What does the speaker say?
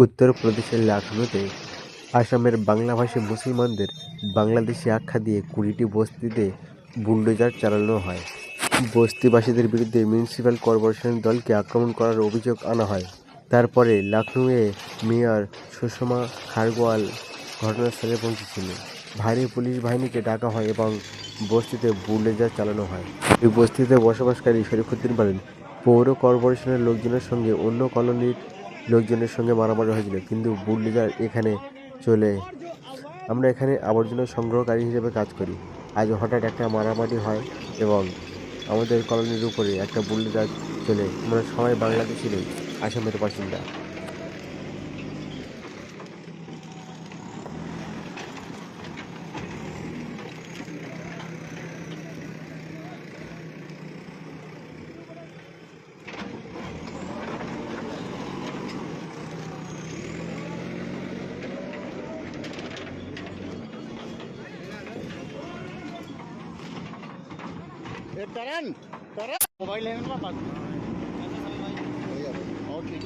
উত্তরপ্রদেশের লখনউতে আসামের বাংলাভাষী মুসলমানদের বাংলাদেশি আখ্যা দিয়ে ২০টি বস্তিতে বুলডোজার চালানো হয়। বস্তিবাসীদের বিরুদ্ধে মিউনিসিপ্যাল কর্পোরেশনের দলকে আক্রমণ করার অভিযোগ আনা হয়। তারপরে লখনউয়ে মেয়র সুষমা খারগোয়াল ঘটনাস্থলে পৌঁছেছিলেন। ভারী পুলিশ বাহিনীকে ডাকা হয় এবং বস্তিতে বুলডোজার চালানো হয়। ওই বস্তিতে বসবাসকারী শরীফুদ্দিন বলেন, পৌর কর্পোরেশনের লোকজনের সঙ্গে অন্য কলোনির লোকজনের সঙ্গে মারামারি হয়েছিল, কিন্তু বুলডোজার এখানে চলে। আমরা এখানে আবর্জনা সংগ্রহকারী হিসেবে কাজ করি। আজ হঠাৎ একটা মারামারি হয় এবং আমাদের কলোনির উপরে একটা বুলডোজার চলে। আমরা সবাই বাংলাদেশি নই, আসামের বাসিন্দা। करण करण मोबाइल है ना पास हो जाए और ठीक